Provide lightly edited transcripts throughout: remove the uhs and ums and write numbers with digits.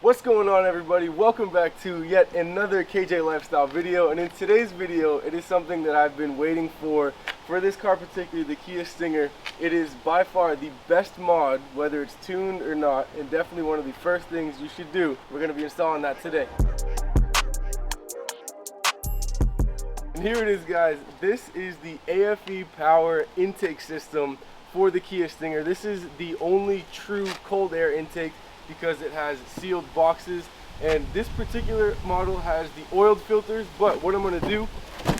What's going on, everybody? Welcome back to yet another KJ Lifestyle video, and in today's video it is something that I've been waiting for this car, particularly the Kia Stinger. It is by far the best mod, whether it's tuned or not, and definitely one of the first things you should do. We're going to be installing that today. And here it is, guys. This is the aFe power intake system for the Kia Stinger. This is the only true cold air intake because it has sealed boxes, and this particular model has the oiled filters. But what I'm going to do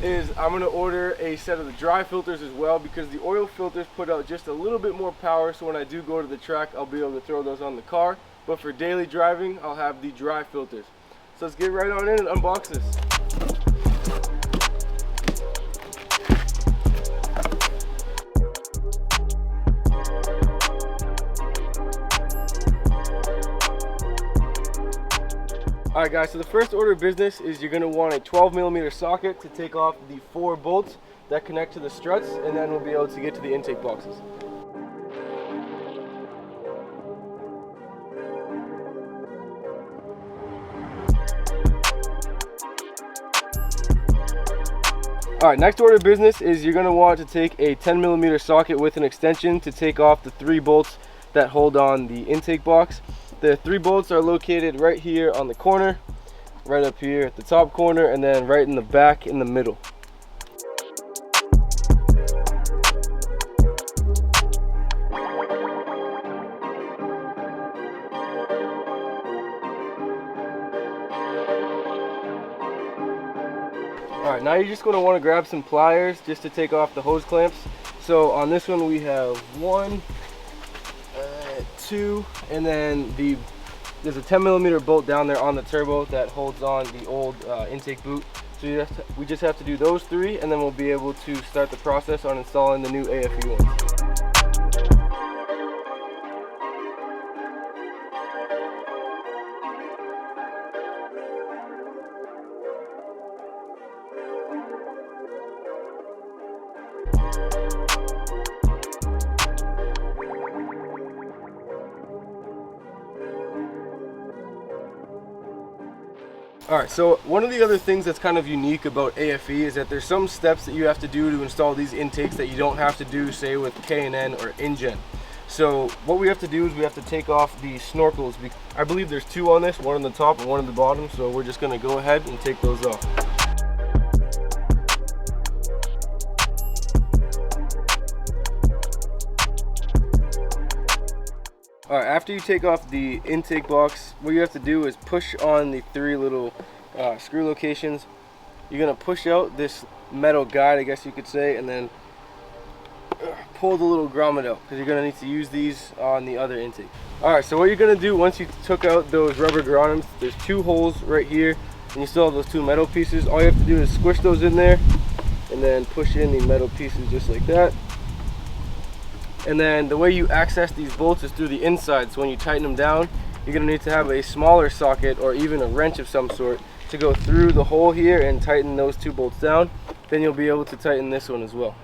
is I'm going to order a set of the dry filters as well, because the oil filters put out just a little bit more power, so when I do go to the track I'll be able to throw those on the car. But for daily driving I'll have the dry filters. So let's get right on in and unbox this. Alright guys, so the first order of business is you're going to want a 12mm socket to take off the 4 bolts that connect to the struts, and then we'll be able to get to the intake boxes. Alright, next order of business is you're going to want to take a 10mm socket with an extension to take off the 3 bolts that hold on the intake box. The 3 bolts are located right here on the corner, right up here at the top corner, and then right in the back in the middle. Alright, now you're just going to want to grab some pliers just to take off the hose clamps. So on this one we have 1, 2, and then there's a 10mm bolt down there on the turbo that holds on the old intake boot. So we just have to do those 3, and then we'll be able to start the process on installing the new aFe ones. Alright, so one of the other things that's kind of unique about aFe is that there's some steps that you have to do to install these intakes that you don't have to do, say, with K&N or InGen. So what we have to do is we have to take off the snorkels. I believe there's 2 on this, one on the top and one on the bottom, so we're just going to go ahead and take those off. Alright, after you take off the intake box, what you have to do is push on the 3 little screw locations. You're going to push out this metal guide, I guess you could say, and then pull the little grommet out, because you're going to need to use these on the other intake. Alright, so what you're going to do once you took out those rubber grommets, there's 2 holes right here, and you still have those 2 metal pieces. All you have to do is squish those in there, and then push in the metal pieces just like that. And then the way you access these bolts is through the inside, so when you tighten them down, you're going to need to have a smaller socket or even a wrench of some sort to go through the hole here and tighten those 2 bolts down. Then you'll be able to tighten this one as well.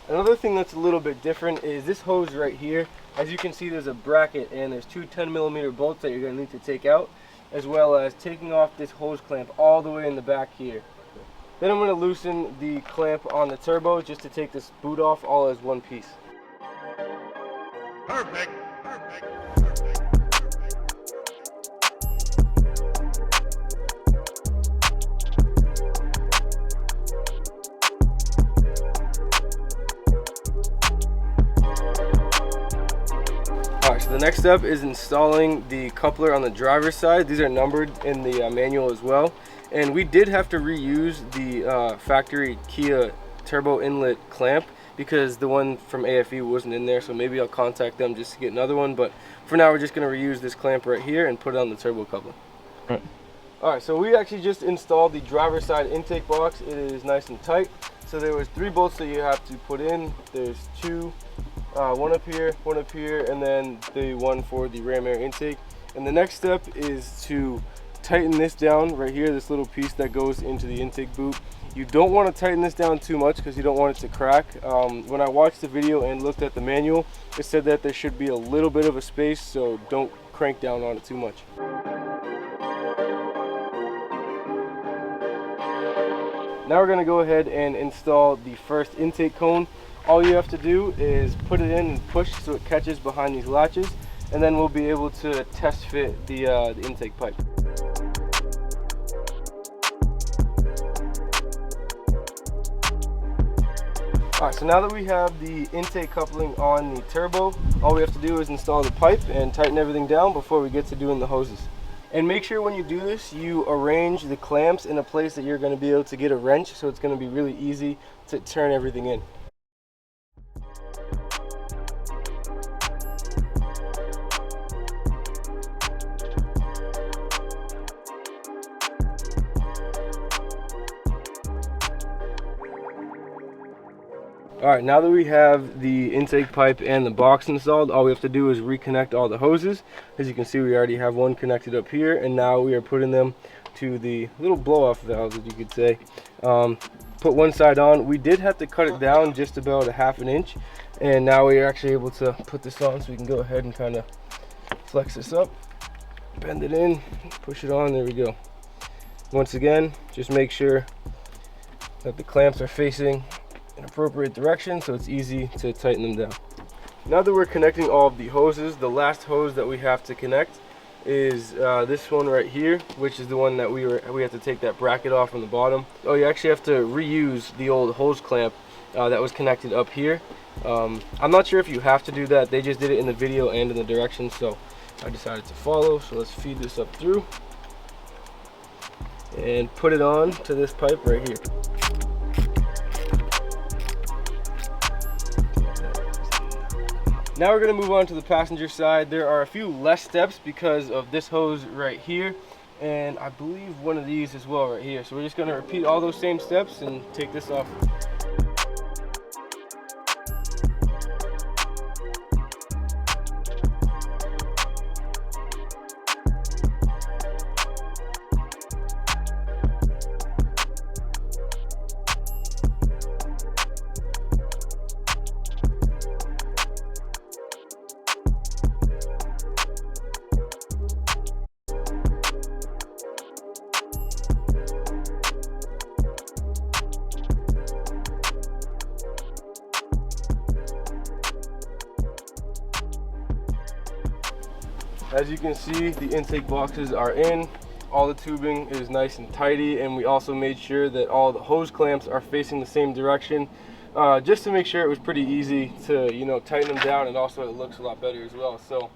Another thing that's a little bit different is this hose right here. As you can see, there's a bracket and there's 2 10mm bolts that you're going to need to take out, as well as taking off this hose clamp all the way in the back here. Then I'm going to loosen the clamp on the turbo just to take this boot off all as one piece. Perfect. Perfect. Alright, so the next step is installing the coupler on the driver's side. These are numbered in the manual as well. And we did have to reuse the factory Kia turbo inlet clamp, because the one from aFe wasn't in there, so maybe I'll contact them just to get another one. But for now we're just going to reuse this clamp right here and put it on the turbo coupler. Alright, so we actually just installed the driver's side intake box. It is nice and tight. So there was 3 bolts that you have to put in. There's 2, one up here, and then the one for the ram air intake. And the next step is to tighten this down right here, this little piece that goes into the intake boot. You don't want to tighten this down too much because you don't want it to crack. When I watched the video and looked at the manual, it said that there should be a little bit of a space, so don't crank down on it too much. Now we're going to go ahead and install the first intake cone. All you have to do is put it in and push so it catches behind these latches, and then we'll be able to test fit the intake pipe. Alright, so now that we have the intake coupling on the turbo, all we have to do is install the pipe and tighten everything down before we get to doing the hoses. And make sure when you do this, you arrange the clamps in a place that you're going to be able to get a wrench, so it's going to be really easy to turn everything in. Alright, now that we have the intake pipe and the box installed, all we have to do is reconnect all the hoses. As you can see, we already have one connected up here, and now we are putting them to the little blow-off valves, as you could say. Put one side on. We did have to cut it down just about a ½ an inch, and now we are actually able to put this on, so we can go ahead and kind of flex this up, bend it in, push it on, there we go. Once again, just make sure that the clamps are facing in appropriate direction so it's easy to tighten them down. Now that we're connecting all of the hoses, the last hose that we have to connect is this one right here, which is the one that we have to take that bracket off from the bottom. Oh, you actually have to reuse the old hose clamp that was connected up here. I'm not sure if you have to do that. They just did it in the video and in the directions, so I decided to follow. So let's feed this up through and put it on to this pipe right here. Now we're going to move on to the passenger side. There are a few less steps because of this hose right here, and I believe one of these as well right here. So we're just going to repeat all those same steps and take this off. As you can see, the intake boxes are in. All the tubing is nice and tidy, and we also made sure that all the hose clamps are facing the same direction, just to make sure it was pretty easy to, you know, tighten them down, and also it looks a lot better as well. So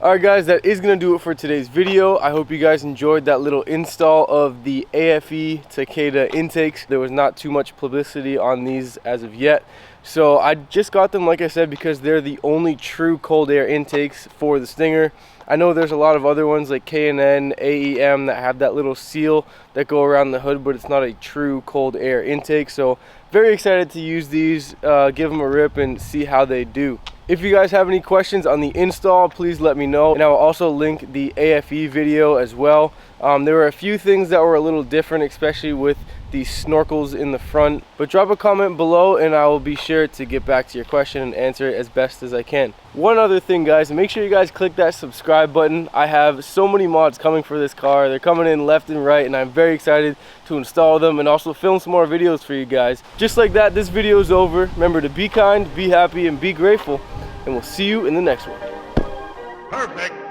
alright guys, that is going to do it for today's video. I hope you guys enjoyed that little install of the aFe Takeda intakes. There was not too much publicity on these as of yet. So I just got them, like I said, because they're the only true cold air intakes for the Stinger. I know there's a lot of other ones like K&N, AEM that have that little seal that go around the hood, but it's not a true cold air intake. So very excited to use these, give them a rip and see how they do. If you guys have any questions on the install, please let me know, and I will also link the aFe video as well. There were a few things that were a little different, especially with the snorkels in the front, but drop a comment below and I will be sure to get back to your question and answer it as best as I can. One other thing guys, make sure you guys click that subscribe button. I have so many mods coming for this car. They're coming in left and right, and I'm very excited to install them and also film some more videos for you guys. Just like that, this video is over. Remember to be kind, be happy, and be grateful, and we'll see you in the next one. Perfect.